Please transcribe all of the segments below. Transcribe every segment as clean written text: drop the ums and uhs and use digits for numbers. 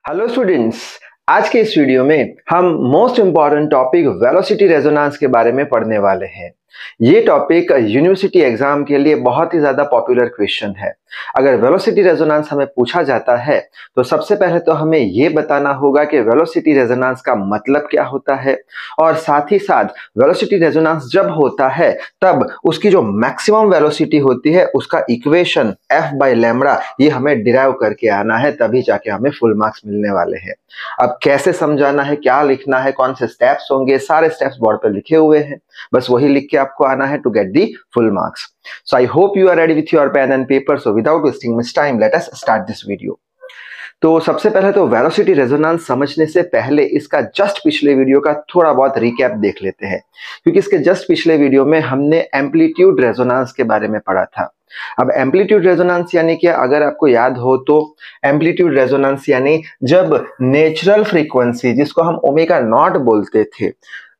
Hello students, आज के इस वीडियो में हम most important topic velocity resonance के बारे में पढ़ने वाले हैं। ये टॉपिक यूनिवर्सिटी एग्जाम के लिए बहुत ही ज्यादा पॉपुलर क्वेश्चन है। अगर वेलोसिटी रेजोनेंस हमें पूछा जाता है तो सबसे पहले तो हमें ये बताना होगा कि वेलोसिटी रेजोनेंस का मतलब क्या होता है, और साथ ही साथ वेलोसिटी रेजोनेंस जब होता है तब उसकी जो मैक्सिमम वेलोसिटी होती है उसका इक्वेशन F बाय लैम्ब्डा ये हमें डिराइव करके आना है, तभी जाके हमें फुल मार्क्स मिलने वाले हैं। अब कैसे समझाना है, क्या लिखना है, कौन से स्टेप्स होंगे, सारे स्टेप्स बोर्ड पर लिखे हुए हैं, बस वही लिख के आपको आना है to get the full marks. So I hope you are ready with your pen and paper. So without wasting much time, let us start this video. तो सबसे पहले तो वेलोसिटी रेजोनेंस समझने से पहले इसका जस्ट पिछले वीडियो का थोड़ा बहुत रिकैप देख लेते हैं, क्योंकि इसके जस्ट पिछले वीडियो में हमने एम्पलीट्यूड रेजोनेंस के बारे में पढ़ा था। अब एम्पलीट्यूड रेजोनेंस यानी क्या, अगर आपको याद हो तो एम्पलीट्यूड रेजोनेंस यानी जब नेचुरल फ्रीक्वेंसी, जिसको हम ओमेगा नॉट बोलते थे,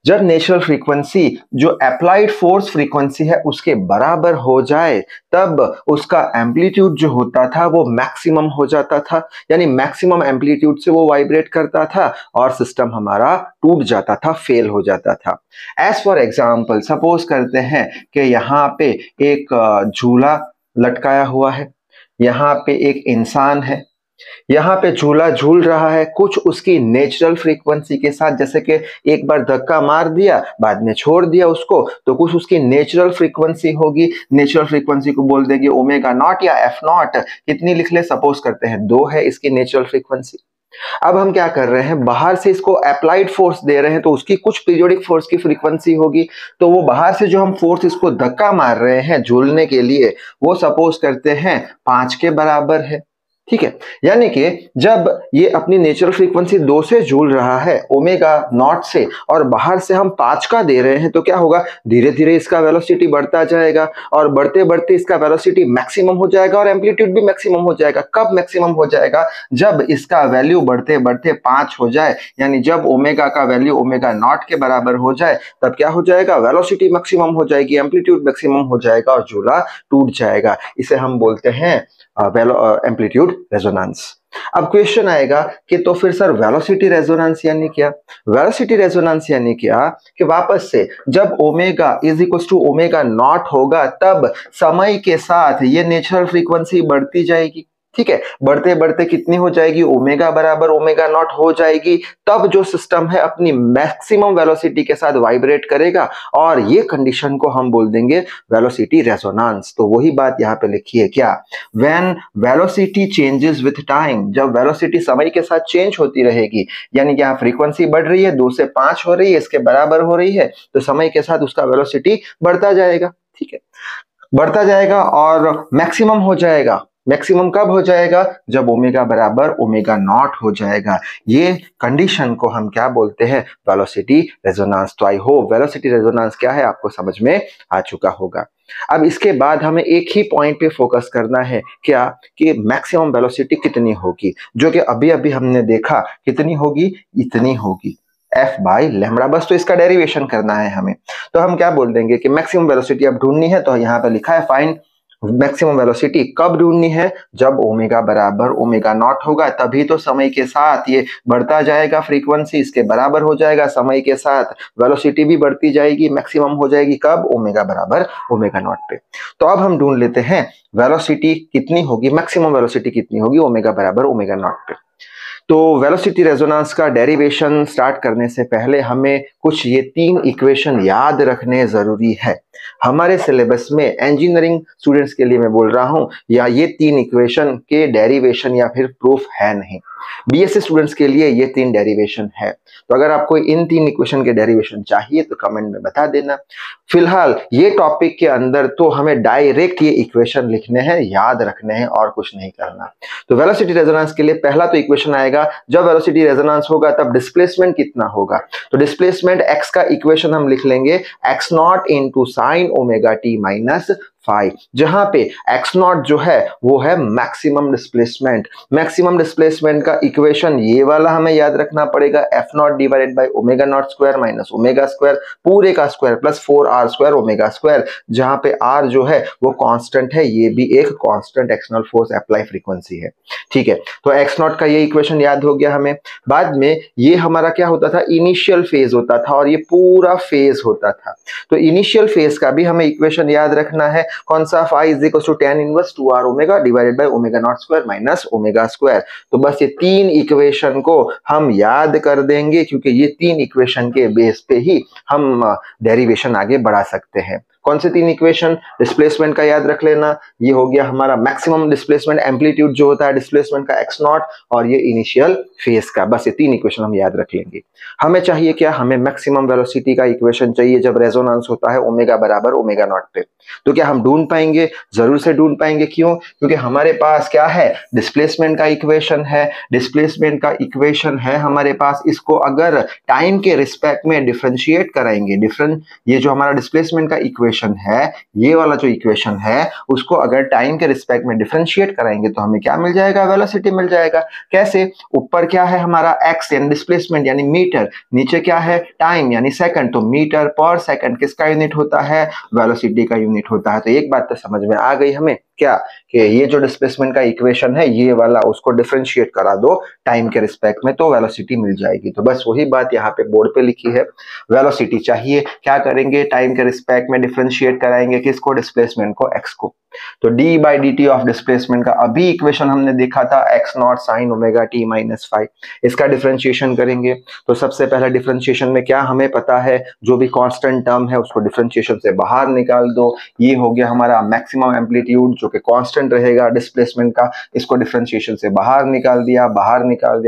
जब नेचुरल फ्रीक्वेंसी जो अप्लाइड फोर्स फ्रीक्वेंसी है उसके बराबर हो जाए तब उसका एम्पलीट्यूड जो होता था वो मैक्सिमम हो जाता था, यानी मैक्सिमम एम्पलीट्यूड से वो वाइब्रेट करता था और सिस्टम हमारा टूट जाता था, फेल हो जाता था। एज फॉर एग्जाम्पल सपोज करते हैं कि यहाँ पे एक झूला लटकाया हुआ है, यहाँ पे एक इंसान है, यहाँ पे झूला झूल रहा है कुछ उसकी नेचुरल फ्रीक्वेंसी के साथ, जैसे कि एक बार धक्का मार दिया बाद में छोड़ दिया उसको, तो कुछ उसकी नेचुरल फ्रीक्वेंसी होगी। नेचुरल फ्रीक्वेंसी को बोल देंगे ओमेगा नॉट या एफ नॉट। कितनी लिख ले, सपोज करते हैं 2 है इसकी नेचुरल फ्रीक्वेंसी। अब हम क्या कर रहे हैं, बाहर से इसको अप्लाइड फोर्स दे रहे हैं तो उसकी कुछ पीरियोडिक फोर्स की फ्रीक्वेंसी होगी, तो वो बाहर से जो हम फोर्स इसको धक्का मार रहे हैं झूलने के लिए वो सपोज करते हैं 5 के बराबर है। ठीक है, यानी कि जब ये अपनी नेचुरल फ्रीक्वेंसी 2 से झूल रहा है ओमेगा नॉट से और बाहर से हम 5 का दे रहे हैं, तो क्या होगा, धीरे धीरे इसका वेलोसिटी बढ़ता जाएगा और बढ़ते बढ़ते इसका वेलोसिटी मैक्सिमम हो जाएगा और एम्पलीट्यूड भी मैक्सिमम हो जाएगा। कब मैक्सिमम हो जाएगा, जब इसका वैल्यू बढ़ते बढ़ते 5 हो जाए, यानी जब ओमेगा का वैल्यू ओमेगा नॉट के बराबर हो जाए तब क्या हो जाएगा, वेलोसिटी मैक्सिमम हो जाएगी, एम्पलीट्यूड मैक्सिमम हो जाएगा और झूला टूट जाएगा। इसे हम बोलते हैं एम्पलीट्यूड रेजोनेंस। अब क्वेश्चन आएगा कि तो फिर सर वेलोसिटी रेजोनेंस यानी क्या। वेलोसिटी रेजोनेंस यानी क्या कि वापस से जब omega is equal to omega naught होगा तब समय के साथ ये नेचुरल फ्रीक्वेंसी बढ़ती जाएगी। ठीक है, बढ़ते बढ़ते कितनी हो जाएगी, ओमेगा बराबर ओमेगा नॉट हो जाएगी, तब जो सिस्टम है अपनी मैक्सिमम वेलोसिटी के साथ वाइब्रेट करेगा और ये कंडीशन को हम बोल देंगे वेलोसिटी रेजोनेंस। तो वही बात यहाँ पे लिखी है, क्या, when velocity changes with time, जब वेलोसिटी समय के साथ चेंज होती रहेगी, यानी यहाँ फ्रीक्वेंसी बढ़ रही है 2 से 5 हो रही है, इसके बराबर हो रही है, तो समय के साथ उसका वेलोसिटी बढ़ता जाएगा। ठीक है, बढ़ता जाएगा और मैक्सिमम हो जाएगा। मैक्सिमम कब हो जाएगा, जब ओमेगा बराबर ओमेगा नॉट हो जाएगा। ये कंडीशन को हम क्या बोलते हैं, वेलोसिटी रेजोनेंस। तो आई होप वेलोसिटी रेजोनेंस क्या है आपको समझ में आ चुका होगा। अब इसके बाद हमें एक ही पॉइंट पे फोकस करना है, क्या, कि मैक्सिमम वेलोसिटी कितनी होगी, जो कि अभी अभी हमने देखा कितनी होगी, इतनी होगी F बाय लैम्ब्डा। बस तो इसका डेरिवेशन करना है हमें, तो हम क्या बोल देंगे कि मैक्सिमम वेलोसिटी अब ढूंढनी है, तो यहाँ पे लिखा है फाइंड मैक्सिमम वेलोसिटी। कब ढूंढनी है, जब ओमेगा बराबर ओमेगा नॉट होगा, तभी तो समय के साथ ये बढ़ता जाएगा, फ्रीक्वेंसी इसके बराबर हो जाएगा, समय के साथ वेलोसिटी भी बढ़ती जाएगी, मैक्सिमम हो जाएगी कब, ओमेगा बराबर ओमेगा नॉट पे। तो अब हम ढूंढ लेते हैं वेलोसिटी कितनी होगी, मैक्सिमम वेलोसिटी कितनी होगी ओमेगा बराबर ओमेगा नॉट पे। तो वेलोसिटी रेजोनेंस का डेरिवेशन स्टार्ट करने से पहले हमें कुछ ये 3 इक्वेशन याद रखने जरूरी है। हमारे सिलेबस में इंजीनियरिंग स्टूडेंट्स के लिए मैं बोल रहा हूं, या ये 3 इक्वेशन के डेरिवेशन या फिर प्रूफ है नहीं, बीएससी स्टूडेंट्स के लिए ये 3 डेरिवेशन है। तो अगर आपको इन 3 इक्वेशन के डेरिवेशन चाहिए तो कमेंट में बता देना। फिलहाल ये टॉपिक के अंदर तो हमें डायरेक्ट ये इक्वेशन लिखने हैं, याद रखने हैं और कुछ नहीं करना। तो वेलोसिटी रेजोनेंस के लिए पहला तो इक्वेशन आएगा, जब वेलोसिटी रेजोनेंस होगा तब डिस्प्लेसमेंट कितना होगा। तो डिस्प्लेसमेंट x का इक्वेशन हम लिख लेंगे x naught into sine omega T minus phi, जहां पे एक्स नॉट जो है वो है मैक्सिमम डिस्प्लेसमेंट। मैक्सिमम डिस्प्लेसमेंट का इक्वेशन ये वाला हमें याद रखना पड़ेगा, F naught divided by omega naught square minus omega square पूरे का square plus 4r square omega square, जहां पे r जो है वो कांस्टेंट है, ये भी एक constant external force apply frequency है। ठीक है, तो एक्स नॉट का ये इक्वेशन याद हो गया हमें। बाद में ये हमारा क्या होता था, इनिशियल फेज होता था और ये पूरा फेज होता था। तो इनिशियल फेज का भी हमें इक्वेशन याद रखना है, कौन सा, phi is equal to tan inverse 2r omega divided by omega naught square minus omega square. तो बस ये तीन इक्वेशन को हम याद कर देंगे, क्योंकि ये तीन इक्वेशन के बेस पे ही हम डेरिवेशन आगे बढ़ा सकते हैं। कौन से तीन इक्वेशन, डिस्प्लेसमेंट का याद रख लेना, ये हो गया हमारा मैक्सिमम डिस्प्लेसमेंट एम्पलीट्यूड जो होता है डिस्प्लेसमेंट का एक्स नॉट, और ये इनिशियल फेज का, बस ये तीन इक्वेशन हम याद रख लेंगे। हमें चाहिए क्या, हमें मैक्सिमम वेलोसिटी का इक्वेशन चाहिए जब रेजोनेंस होता है ओमेगा बराबर ओमेगा नॉट पे। तो क्या हम ढूंढ पाएंगे, जरूर से ढूंढ पाएंगे। क्यों, क्योंकि हमारे पास क्या है, डिस्प्लेसमेंट का इक्वेशन है, डिस्प्लेसमेंट का इक्वेशन है हमारे पास, इसको अगर टाइम के रिस्पेक्ट में डिफरेंशिएट कराएंगे, ये जो हमारा डिस्प्लेसमेंट का इक्वेशन है, ये वाला जो इक्वेशन है, उसको अगर टाइम के रिस्पेक्ट में डिफरेंशिएट कराएंगे तो हमें क्या मिल जाएगा, वेलोसिटी मिल जाएगा। कैसे, ऊपर क्या है हमारा एक्स यानी डिस्प्लेसमेंट यानी मीटर, नीचे क्या है टाइम यानी सेकंड, तो मीटर पर सेकंड किसका यूनिट होता है, वेलोसिटी का यूनिट होता है। तो एक बात तो समझ में आ गई हमें, क्या कि ये जो डिस्प्लेसमेंट का इक्वेशन है ये वाला, उसको डिफरेंशिएट करा दो टाइम के रिस्पेक्ट में तो वेलोसिटी मिल जाएगी। तो बस वही बात यहाँ पे बोर्ड पे लिखी है, वेलोसिटी चाहिए, क्या करेंगे, टाइम के रिस्पेक्ट में डिफरेंशिएट कराएंगे किसको, डिस्प्लेसमेंट को, एक्स को। तो D by D T of displacement का अभी इक्वेशन हमने देखा था, x not sign omega T minus five, इसका डिफरेंशिएशन करेंगे। तो सबसे पहला डिफरेंशिएशन में क्या हमें पता है, जो भी कांस्टेंट टर्म है उसको डिफरेंशिएशन से बाहर निकाल दो। ये हो गया हमारा मैक्सिमम एम्पलीट्यूड जो कि कांस्टेंट रहेगा डिस्प्लेसमेंट का, इसको डिफरेंशिएशन से बाहर निकाल दिया,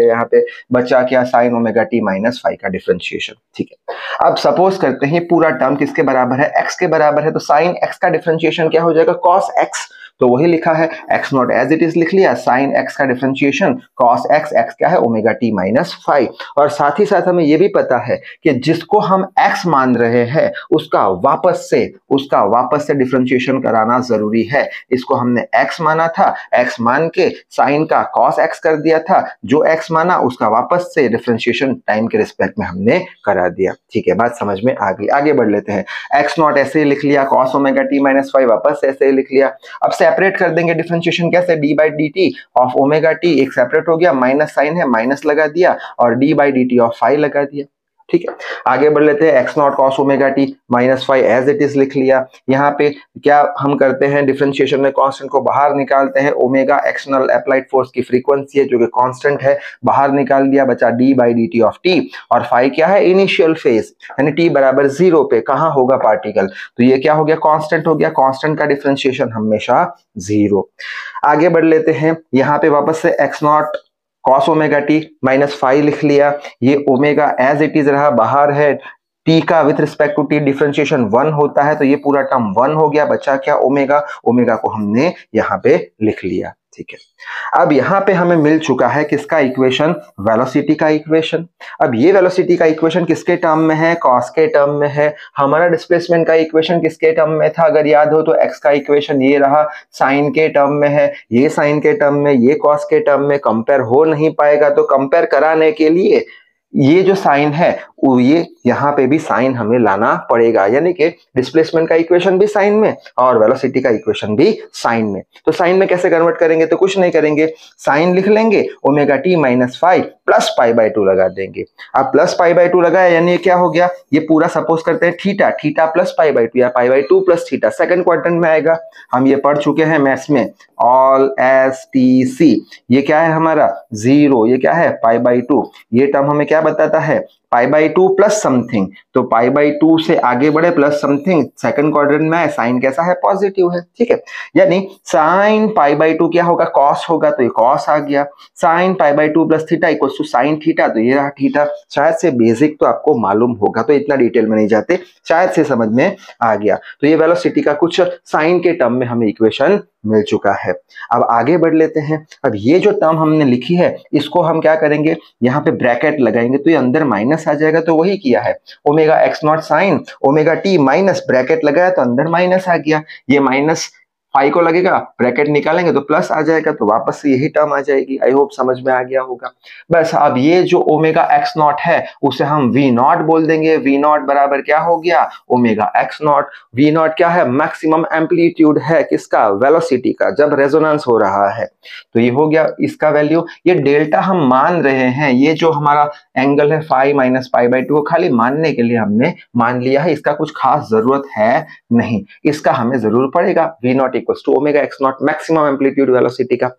यहाँ पे बचा क्या, sign omega T minus five का डिफरेंशिएशन। ठीक है, अब सपोज करते हैं पूरा टर्म किसके बराबर है, एक्स के बराबर है, तो साइन एक्स का डिफरेंशिएशन क्या हो जाएगा, कॉस एक्स। तो वही लिखा है, X naught as it is लिख लिया, साइन एक्स का डिफरेंशिएशन कॉस एक्स, एक्स क्या है ओमेगा टी माइनस फाइव। और साथ ही साथ हमें यह भी पता है कि जिसको हम एक्स मान रहे हैं उसका वापस से डिफरेंशिएशन कराना जरूरी है। इसको हमने एक्स माना था, एक्स मान के साइन का कॉस एक्स कर दिया था, जो एक्स माना उसका वापस से डिफरेंशिएशन टाइम के रिस्पेक्ट में हमने करा दिया। ठीक है, बात समझ में आ गई। आगे बढ़ लेते हैं, एक्स नॉट ऐसे ही लिख लिया, cos omega T minus five वापस से ऐसे ही लिख लिया। अब सेपरेट कर देंगे डिफरेंशिएशन कैसे, D by D T of omega T, एक सेपरेट हो गया, माइनस साइन है माइनस लगा दिया, और D by D T of five लगा दिया। ठीक है, आगे बढ़ लेते हैं, X naught cos omega T minus five as it is लिख लिया। यहाँ पे क्या हम करते हैं, डिफरेंशिएशन में कांस्टेंट को बाहर निकालते हैं, ओमेगा एक्सटर्नल अप्लाइड फोर्स की फ्रीक्वेंसी है जो कि कांस्टेंट है, बाहर निकाल दिया, बचा D by D T of T, और फाइव क्या है, इनिशियल फेज यानी टी बराबर 0 पे कहाँ होगा पार्टिकल, तो ये क्या हो गया, कांस्टेंट हो गया, कांस्टेंट का डिफरेंशिएशन हमेशा 0। आगे बढ़ लेते हैं, यहाँ पे वापस से x naught cos omega T minus five लिख लिया, ये ओमेगा एज इट इज रहा, बाहर है, टी का with respect to T differentiation 1 होता है, तो ये पूरा टर्म 1 हो गया, बचा क्या, ओमेगा, ओमेगा को हमने यहाँ पे लिख लिया। ठीक है, अब यहाँ पे हमें मिल चुका है किसका इक्वेशन, वेलोसिटी का इक्वेशन। अब ये वेलोसिटी का इक्वेशन किसके टर्म में है, कॉस के टर्म में है। हमारा डिस्प्लेसमेंट का इक्वेशन किसके टर्म में था, अगर याद हो तो एक्स का इक्वेशन ये रहा, साइन के टर्म में है, ये साइन के टर्म में, ये कॉस के टर्म में, कंपेयर हो नहीं पाएगा। तो कंपेयर कराने के लिए ये जो साइन है ये यहाँ पे भी साइन हमें लाना पड़ेगा, यानी कि डिस्प्लेसमेंट का इक्वेशन भी साइन में और वेलोसिटी का इक्वेशन भी साइन में। तो साइन में कैसे कन्वर्ट करेंगे, तो कुछ नहीं करेंगे, साइन लिख लेंगे, omega T minus five plus pi by 2 लगा देंगे। अब प्लस पाई बाई 2 लगाया यानी क्या हो गया, ये पूरा सपोज करते हैं theta, theta plus pi by 2 या पाई by 2 plus theta, second quadrant में आएगा। हम ये पढ़ चुके हैं मैथ्स में, ऑल एस टी सी, ये क्या है हमारा 0, ये क्या है पाई बाई 2, ये टर्म हमें क्या बताता है, पाई बाई 2 प्लस समथिंग, तो पाई बाई 2 से आगे बढ़े प्लस समथिंग, सेकंड क्वाड्रेंट में है, साइन कैसा है, पॉजिटिव है। ठीक है, यानी साइन पाई बाई 2 क्या होगा, कॉस होगा, तो ये कॉस आ गया, sine pi by 2 plus theta equal to sine theta, तो ये रहा थीटा। शायद से बेसिक तो आपको मालूम होगा, तो इतना डिटेल में नहीं जाते, शायद से समझ में आ गया। तो ये वेलोसिटी का कुछ साइन के टर्म में हमें इक्वेशन मिल चुका है। अब आगे बढ़ लेते हैं, अब ये जो टर्म हमने लिखी है इसको हम क्या करेंगे, यहाँ पे ब्रैकेट लगाएंगे, तो ये अंदर माइनस माइनस आ जाएगा, तो वही किया है, omega X not sign omega T minus bracket लगाया तो अंदर माइनस आ गया, ये माइनस फाई को लगेगा, ब्रैकेट निकालेंगे तो प्लस आ जाएगा, तो वापस से यही टर्म आ जाएगी। आई होप समझ में आ गया होगा। बस अब ये जो ओमेगा एक्स नॉट है उसे हम वी नॉट बोल देंगे। वी नॉट बराबर क्या हो गया, omega X naught. V naught क्या है, मैक्सिमम एम्पलीट्यूड है किसका, वेलोसिटी का, जब रेजोनेंस हो रहा है। तो ये हो गया इसका वैल्यू। ये डेल्टा हम मान रहे हैं, ये जो हमारा एंगल है फाई माइनस पाई बाई 2 खाली मानने के लिए हमने मान लिया है, इसका कुछ खास जरूरत है नहीं, इसका हमें जरूर पड़ेगा। V naught equal to omega X naught, maximum amplitude velocity का।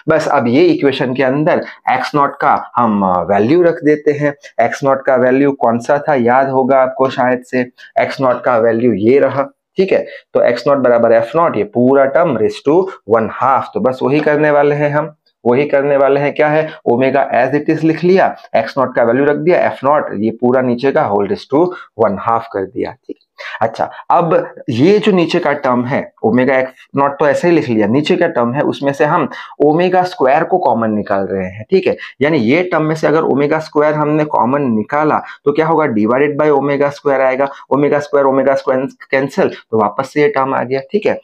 बस अब ये इक्वेशन के अंदर एक्स नॉट का हम वैल्यू रख देते हैं। एक्स नॉट का वैल्यू कौन सा था, याद होगा आपको शायद से, एक्स नॉट का वैल्यू ये रहा, ठीक है। तो एक्स नॉट बराबर एफ नॉट, ये पूरा टर्म रेज टू 1/2। तो बस वही करने वाले हैं हम, वही करने वाले हैं। क्या है, ओमेगा एज इट इज लिख लिया, एक्स नॉट का वैल्यू रख दिया, एफ नॉट ये पूरा नीचे का होल रेज टू 1/2 कर दिया, ठीक। अच्छा, अब ये जो नीचे का टर्म है ओमेगा एक्स नॉट तो ऐसे ही लिख लिया, नीचे का टर्म है उसमें से हम ओमेगा स्क्वायर को कॉमन निकाल रहे हैं, ठीक है। यानी ये टर्म में से अगर ओमेगा स्क्वायर हमने कॉमन निकाला तो क्या होगा, डिवाइडेड बाय ओमेगा स्क्वायर आएगा। ओमेगा स्क्वायर कैंसिल, तो वापस से ये टर्म आ गया, ठीक है।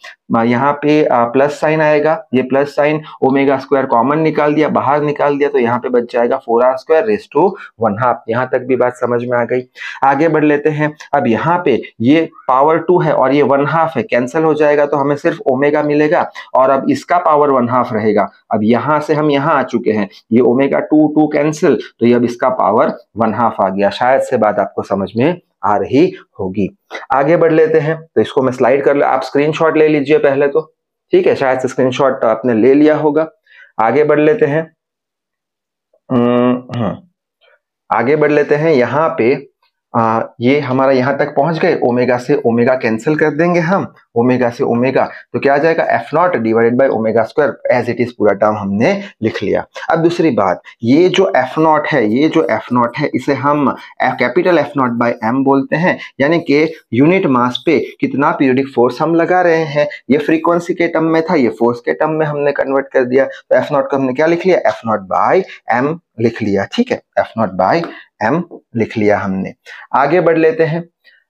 यहाँ पे प्लस साइन आएगा, ये plus sine omega square common निकाल दिया, बाहर निकाल दिया, तो यहाँ पे बच जाएगा 4r स्क्वायर रेज टू 1/2। यहाँ तक भी बात समझ में आ गई। आगे बढ़ लेते हैं। अब यहाँ पे ये पावर 2 है और ये 1/2 है, कैंसिल हो जाएगा तो हमें सिर्फ ओमेगा मिलेगा, और अब इसका पावर 1/2 रहेगा। अब यहाँ से हम यहाँ आ चुके हैं, ये ओमेगा 2 कैंसिल, तो ये अब इसका पावर 1/2 आ गया। शायद से बात आपको समझ में आ रही होगी। आगे बढ़ लेते हैं, तो इसको मैं स्लाइड कर ले, आप स्क्रीनशॉट ले लीजिए पहले तो, ठीक है। शायद से स्क्रीनशॉट आपने ले लिया होगा। आगे बढ़ लेते हैं। आगे बढ़ लेते हैं। यहाँ पे ये हमारा यहाँ तक पहुंच गए, ओमेगा से ओमेगा कैंसिल कर देंगे हम, ओमेगा से ओमेगा, तो क्या आ जाएगा, F naught divided by omega square, as it is पूरा टर्म हमने लिख लिया। अब दूसरी बात, ये जो एफ नॉट है, ये जो एफ नॉट है, इसे हम capital F naught by M बोलते हैं, यानी कि यूनिट मास पे कितना पीरियोडिक फोर्स हम लगा रहे हैं। ये फ्रीक्वेंसी के टर्म में था, ये फोर्स के टर्म में हमने कन्वर्ट कर दिया, तो एफ नॉट को हमने क्या लिख लिया, एफ नॉट बाय एम लिख लिया, ठीक है। एफ नॉट बाय एम लिख लिया हमने। आगे बढ़ लेते हैं।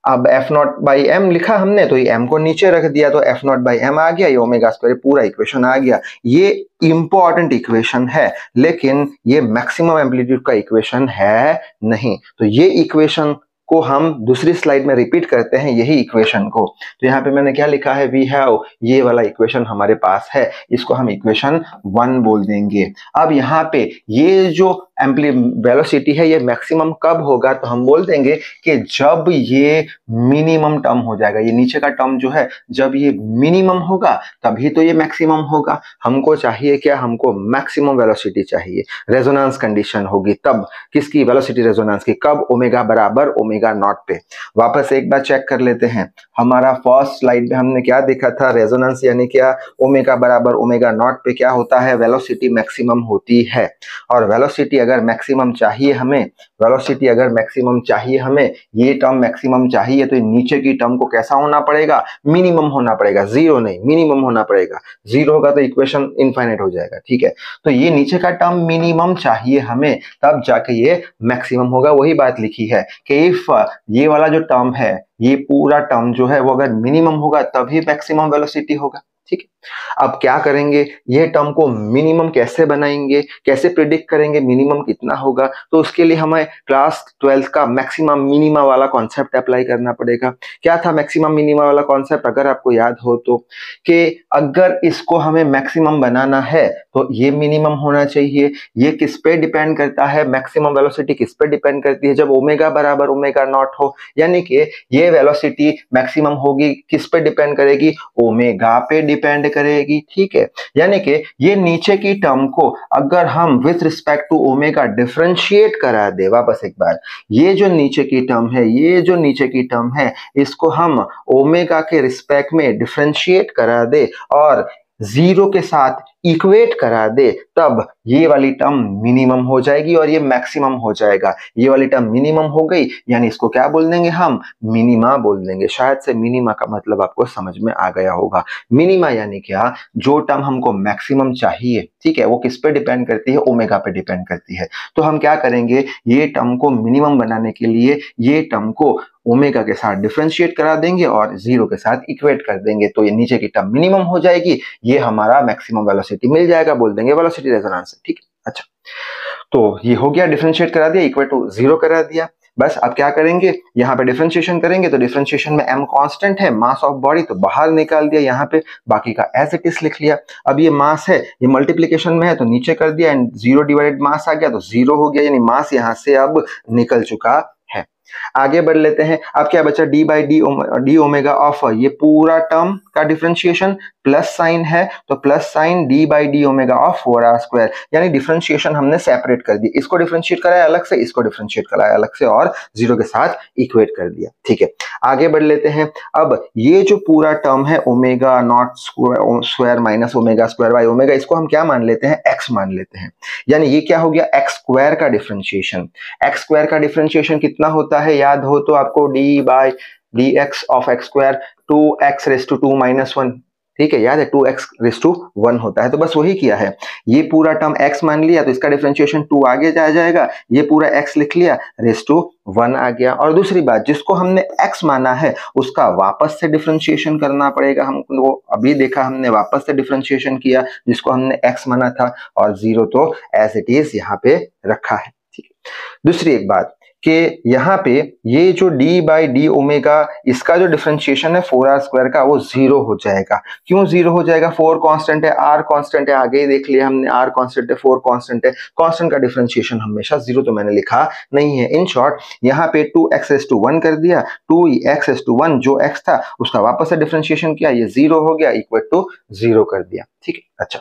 अब एफ नॉट बाई एम लिखा हमने, तो ये एम को नीचे रख दिया, तो एफ नॉट बाई एम आ गया, ये ओमेगा स्क्वायर पूरा इक्वेशन आ गया। ये इंपॉर्टेंट इक्वेशन है, लेकिन ये मैक्सिमम एम्पलीट्यूड का इक्वेशन है नहीं। तो ये इक्वेशन को हम दूसरी स्लाइड में रिपीट करते हैं, यही इक्वेशन को। तो यहाँ पे मैंने क्या लिखा है, वी हैव, ये वाला इक्वेशन हमारे पास है, इसको हम इक्वेशन 1 बोल देंगे। अब यहाँ पे ये जो वेलोसिटी है, ये मैक्सिमम कब होगा, तो हम बोल देंगे कि जब ये मिनिमम टर्म हो जाएगा, ये नीचे का टर्म जो है जब ये मिनिमम होगा तभी तो ये मैक्सिमम होगा। हमको चाहिए क्या, हमको मैक्सिमम वेलोसिटी चाहिए, रेजोनेंस कंडीशन होगी तब। किसकी, वेलोसिटी रेजोनेंस की, कब, ओमेगा बराबर ओमेगा नॉट पे। वापस एक बार चेक कर लेते हैं, हमारा फर्स्ट स्लाइड में हमने क्या देखा था, रेजोनेंस यानी क्या, ओमेगा बराबर ओमेगा नॉट पे क्या होता है, वेलोसिटी मैक्सिमम होती है। और वेलोसिटी अगर मैक्सिमम चाहिए हमें, वेलोसिटी अगर मैक्सिमम चाहिए हमें, ये टर्म मैक्सिमम चाहिए, तो नीचे की टर्म को कैसा होना पड़ेगा, मिनिमम होना पड़ेगा, जीरो नहीं, मिनिमम होना पड़ेगा। जीरो होगा तो इक्वेशन इनफाइनाइट हो जाएगा, ठीक है। तो ये नीचे का टर्म मिनिमम चाहिए हमें, तब जाके ये मैक्सिमम होगा। वही बात लिखी है कि इफ ये वाला जो टर्म है, ये पूरा टर्म जो है वो अगर मिनिमम होगा तभी मैक्सिमम वेलोसिटी होगा, ठीक है। अब क्या करेंगे, ये टर्म को मिनिमम कैसे बनाएंगे, कैसे प्रिडिक्ट करेंगे मिनिमम कितना होगा, तो उसके लिए हमें क्लास 12 का मैक्सिमम मिनिमा वाला कॉन्सेप्ट अप्लाई करना पड़ेगा। क्या था मैक्सिमम मिनिमा वाला कॉन्सेप्ट, अगर आपको याद हो तो, कि अगर इसको हमें मैक्सिमम बनाना है तो ये मिनिमम होना चाहिए। ये किस पे डिपेंड करता है, मैक्सिमम वेलोसिटी किस पे डिपेंड करती है, जब ओमेगा बराबर ओमेगा नॉट हो, यानी कि ये वेलोसिटी मैक्सिमम होगी, किस पे डिपेंड करेगी, ओमेगा पे डिपेंड करेगी, ठीक है। यानी कि ये नीचे की टर्म को अगर हम with respect to omega differentiate करा दे, वापस एक बार, ये जो नीचे की टर्म है, ये जो नीचे की टर्म है, इसको हम ओमेगा के रिस्पेक्ट में डिफरेंशिएट करा दे, और जीरो के साथ इक्वेट करा दे तब ये वाली टर्म मिनिमम हो जाएगी और ये मैक्सिमम हो जाएगा। ये वाली टर्म मिनिमम हो गई यानी इसको क्या बोल देंगे हम, मिनिमा बोल देंगे। शायद से मिनिमा का मतलब आपको समझ में आ गया होगा। मिनिमा यानी क्या, जो टर्म हमको मैक्सिमम चाहिए, ठीक है, वो किस पे डिपेंड करती है, ओमेगा पे डिपेंड करती है। तो हम क्या करेंगे, ये टर्म को मिनिमम बनाने के लिए ये टर्म को ओमेगा के साथ डिफरेंशिएट करा देंगे और जीरो के साथ इक्वेट कर देंगे, तो ये नीचे की टर्म मिनिमम हो जाएगी, ये हमारा मैक्सिमम वेलोसिटी मिल जाएगा, बोल देंगे वेलोसिटी रेजोनेंस। ठीक है, अच्छा, तो ये हो गया, डिफरेंशिएट करा दिया, इक्वल टू जीरो करा दिया। बस अब क्या करेंगे, यहाँ पे डिफरेंशिएशन करेंगे, तो डिफरेंशिएशन में m कांस्टेंट है, मास ऑफ बॉडी, तो बाहर निकाल दिया यहाँ पे, बाकी का एज इट इज लिख लिया। अब ये मास है, ये मल्टीप्लीकेशन में है तो नीचे कर दिया एंड जीरो डिवाइडेड मास आ गया तो जीरो हो गया, यानी मास यहाँ से अब निकल चुका है। आगे बढ़ लेते हैं। अब क्या बचा, D by D omega of ये पूरा टर्म का डिफरेंशिएशन, प्लस साइन है तो plus sign D by D omega of 4r², यानी डिफरेंशिएशन हमने सेपरेट कर दी, इसको डिफरेंशिएट कराया अलग से, इसको डिफरेंशिएट कराया अलग से और जीरो के साथ इक्वेट कर दिया। ठीक है, आगे बढ़ लेते हैं। अब ये जो पूरा टर्म है omega naught square minus omega square by omega, इसको हम क्या मान लेते हैं, एक्स मान लेते हैं, यानी ये क्या हो गया, एक्स स्क्वायर का डिफरेंशिएशन। एक्स स्क्वायर का डिफरेंशिएशन कितना होता है, याद हो तो आपको, D by D X of X square 2x raise to 2 minus 1, ठीक है, याद है 2x रेस टू 1 होता है, तो बस वही किया है। ये पूरा टर्म x मान लिया तो इसका डिफरेंशिएशन 2 आगे जाएगा, ये पूरा x लिख लिया, रेस टू 1 आ गया। और दूसरी बात, जिसको हमने x माना है उसका वापस से डिफरेंशिएशन करना पड़ेगा हमको, अभी देखा हमने वापस से डिफरेंशिएशन किया जिसको हमने x माना था, और जीरो तो एज इट इज यहाँ पे रखा है। ठीक है, दूसरी एक बात कि यहाँ पे ये जो d बाई डी ओमेगा, इसका जो डिफरेंशिएशन है 4r² का, वो जीरो हो जाएगा। क्यों जीरो हो जाएगा, 4 कांस्टेंट है, r कांस्टेंट है, आगे ही देख लिया हमने, r कांस्टेंट है, 4 कांस्टेंट है, कांस्टेंट का डिफरेंशिएशन हमेशा जीरो, तो मैंने लिखा नहीं है। इन शॉर्ट यहाँ पे 2x रेस टू 1 कर दिया, 2x रेस टू 1 जो x था उसका वापस से डिफरेंशिएशन किया, ये जीरो हो गया, इक्वल टू जीरो कर दिया। ठीक है, अच्छा,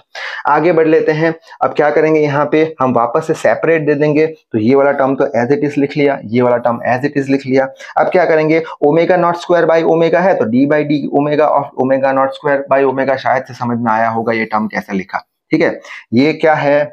आगे बढ़ लेते हैं। अब क्या करेंगे, यहाँ पे हम वापस से सेपरेट दे देंगे, तो ये वाला टर्म तो एज इट इज लिख लिया, ये वाला टर्म एज इट इज लिख लिया। अब क्या करेंगे, omega naught square by omega है तो D by D omega of omega naught square by omega, शायद से समझ में आया होगा ये टर्म कैसे लिखा। ठीक है, ये क्या है,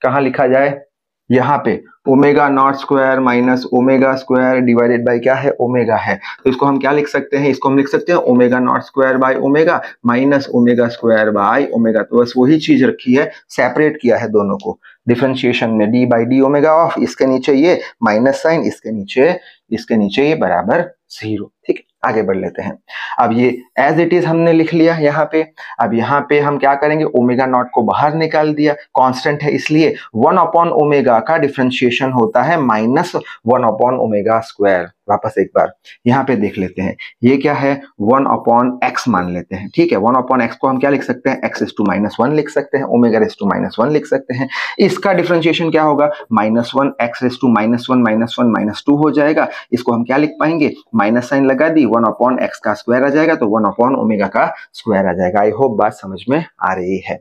कहाँ लिखा जाए, यहाँ पे omega naught square minus omega square divided by क्या है, ओमेगा है, तो इसको हम क्या लिख सकते हैं, इसको हम लिख सकते हैं omega naught square by omega minus omega square by omega. तो बस वही चीज रखी है, सेपरेट किया है दोनों को डिफरेंशिएशन में, D by D omega of, इसके नीचे ये माइनस साइन, इसके नीचे ये बराबर जीरो। ठीक है, आगे बढ़ लेते हैं। अब ये एज इट इज हमने लिख लिया यहाँ पे। अब यहाँ पे हम क्या करेंगे, ओमेगा नॉट को बाहर निकाल दिया, कांस्टेंट है इसलिए 1 अपॉन ओमेगा का डिफरेंशिएशन होता है माइनस 1 अपॉन ओमेगा स्क्वायर। वापस एक बार यहाँ पे देख लेते हैं, ये क्या है, 1 अपॉन एक्स मान लेते हैं। ठीक है, 1 अपॉन एक्स को हम क्या लिख सकते हैं, एक्स रेस टू माइनस 1 लिख सकते हैं, ओमेगा रेस टू माइनस 1 लिख सकते हैं। इसका डिफरेंशिएशन क्या होगा, minus 1 X raise to minus 1 minus 2 हो जाएगा। इसको हम क्या लिख पाएंगे, माइनस साइन लगा दी, 1 अपॉन एक्स का स्क्वायर आ जाएगा, तो 1 अपॉन ओमेगा का स्क्वायर आ जाएगा। आई होप बात समझ में आ रही है।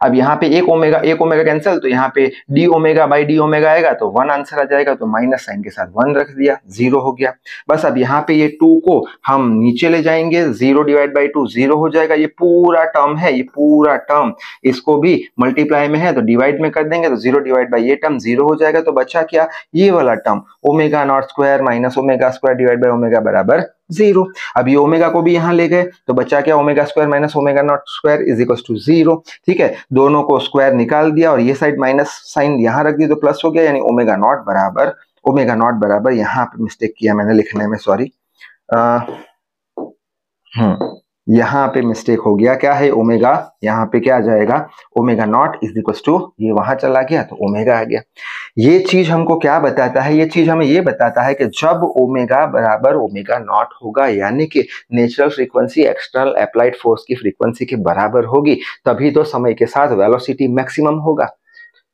अब यहाँ पे एक ओमेगा कैंसिल, तो यहाँ पे D omega by D omega आएगा तो 1 आंसर आ जाएगा, तो माइनस साइन के साथ 1 रख दिया, जीरो हो गया। बस अब यहाँ पे ये 2 को हम नीचे ले जाएंगे, 0 डिवाइड बाई 2 जीरो हो जाएगा। ये पूरा टर्म है, ये पूरा टर्म, इसको भी मल्टीप्लाई में है तो डिवाइड में कर देंगे, तो 0 डिवाइड बाई ये टर्म 0 हो जाएगा। तो बचा क्या, ये वाला term omega naught square minus omega square divide by omega बराबर जीरो। अब ये ओमेगा को भी यहाँ ले गए तो बचा क्या, omega square minus omega naught square is equal to zero. ठीक है, दोनों को स्क्वायर निकाल दिया और ये साइड माइनस साइन यहाँ रख दी तो प्लस हो गया, यानी ओमेगा नॉट बराबर यहाँ पे मिस्टेक किया मैंने लिखने में, सॉरी, यहाँ पे मिस्टेक हो गया। क्या है, ओमेगा, यहाँ पे क्या आ जाएगा, omega naught is equal to, ये वहां चला गया तो ओमेगा आ गया। ये चीज हमको क्या बताता है, ये चीज हमें ये बताता है कि जब ओमेगा बराबर ओमेगा नॉट होगा, यानी कि natural frequency external applied force की फ्रीक्वेंसी के बराबर होगी, तभी तो समय के साथ वेलोसिटी मैक्सिमम होगा,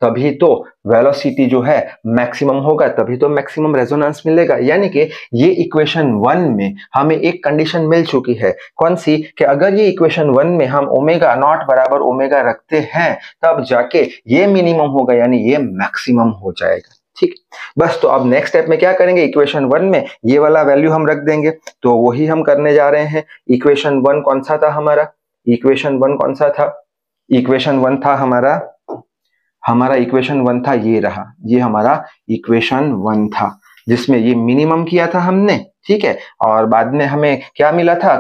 तभी तो वेलोसिटी जो है मैक्सिमम होगा, तभी तो मैक्सिमम रेजोनेंस मिलेगा। यानी कि ये इक्वेशन 1 में हमें एक कंडीशन मिल चुकी है, कौन सी, कि अगर ये इक्वेशन 1 में हम ओमेगा नॉट बराबर ओमेगा रखते हैं तब जाके ये मिनिमम होगा, यानी ये मैक्सिमम हो जाएगा। ठीक, बस तो अब नेक्स्ट स्टेप में क्या करेंगे, इक्वेशन 1 में ये वाला वैल्यू हम रख देंगे, तो वही हम करने जा रहे हैं। इक्वेशन 1 कौन सा था हमारा, इक्वेशन 1 कौन सा था, इक्वेशन 1 था हमारा इक्वेशन 1 था, ये रहा, ये हमारा इक्वेशन 1 था जिसमें ये मिनिमम किया था हमने, ठीक है। और बाद में हमें क्या मिला था,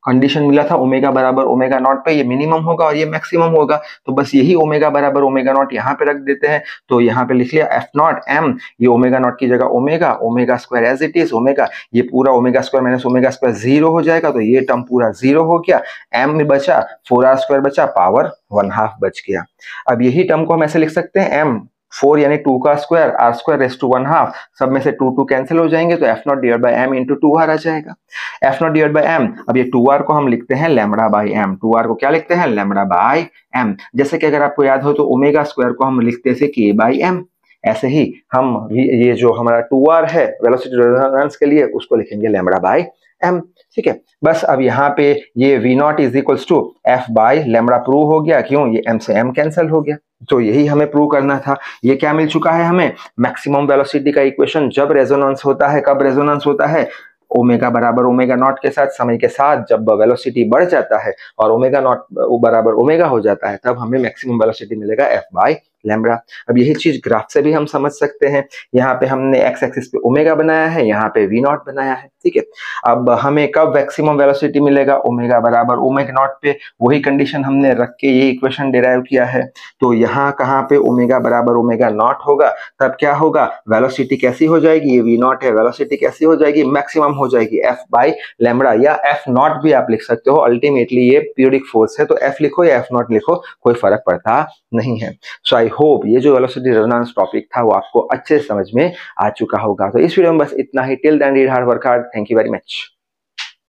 कंडीशन मिला था ओमेगा बराबर ओमेगा नॉट पे, ये मिनिमम होगा और ये मैक्सिमम होगा। तो बस यही ओमेगा बराबर ओमेगा नॉट यहाँ पे रख देते हैं। तो यहाँ पे लिख लिया एफ नॉट एम, ये ओमेगा नॉट की जगह omega square as it is omega, ये पूरा omega square minus omega square 0 हो जाएगा, तो ये टर्म पूरा 0 हो गया। एम में बचा 4r स्क्वायर बचा, पावर 1/2 बच गया। अब यही टर्म को हम ऐसे लिख सकते हैं एम 4 यानी 2 का square, r square raise to 1/2, सब में से 2 कैंसिल हो जाएंगे, तो F naught divide by M into 2r आ जाएगा। F naught divide by M, अब ये 2r को हम लिखते हैं लैम्बडा बाई एम, 2r को क्या लिखते हैं, लैम्बडा बाई एम। जैसे कि अगर आपको याद हो तो ओमेगा स्क्वायर को हम लिखते थे k बाई एम, ऐसे ही हम ये जो हमारा 2r है वेलोसिटी रेजोनेंस के लिए उसको लिखेंगे लैम्बडा बाई एम, ठीक है। बस अब यहाँ पे ये v naught is equals to F by lambda prove हो गया, क्यों, ये m से m कैंसिल हो गया। तो यही हमें प्रूव करना था। ये क्या मिल चुका है हमें, मैक्सिमम वेलोसिटी का इक्वेशन जब रेजोनेंस होता है, कब रेजोनेंस होता है, ओमेगा बराबर ओमेगा नॉट के साथ, समय के साथ जब वेलोसिटी बढ़ जाता है और ओमेगा नॉट बराबर ओमेगा हो जाता है, तब हमें मैक्सिमम वेलोसिटी मिलेगा एफ बाई लैम्बडा। अब यही चीज ग्राफ से भी हम समझ सकते हैं। यहाँ पे हमने एक्स एक्सिस पे ओमेगा बनाया है, यहाँ पे वी नॉट बनाया है, ठीक है। अब हमें कब मैक्सिमम वेलोसिटी मिलेगा, ओमेगा बराबर ओमेगा नॉट पे, वही कंडीशन हमने रख के ये इक्वेशन डिराइव किया है। तो यहाँ कहाँ पे ओमेगा बराबर ओमेगा नॉट होगा, तब क्या होगा, वेलोसिटी कैसी हो जाएगी, ये वी नॉट है, वेलोसिटी कैसी हो जाएगी, मैक्सिमम हो जाएगी एफ बाई लैम्बडा, या एफ नॉट भी आप लिख सकते हो। अल्टीमेटली ये पीरियोडिक फोर्स है, तो एफ लिखो या एफ नॉट लिखो, कोई फर्क पड़ता नहीं है। सो आई होप ये जो वेलोसिटी रेजोनेंस टॉपिक था वो आपको अच्छे समझ में आ चुका होगा। तो इस वीडियो में बस इतना ही। Till then read hard, work hard. Thank you very much.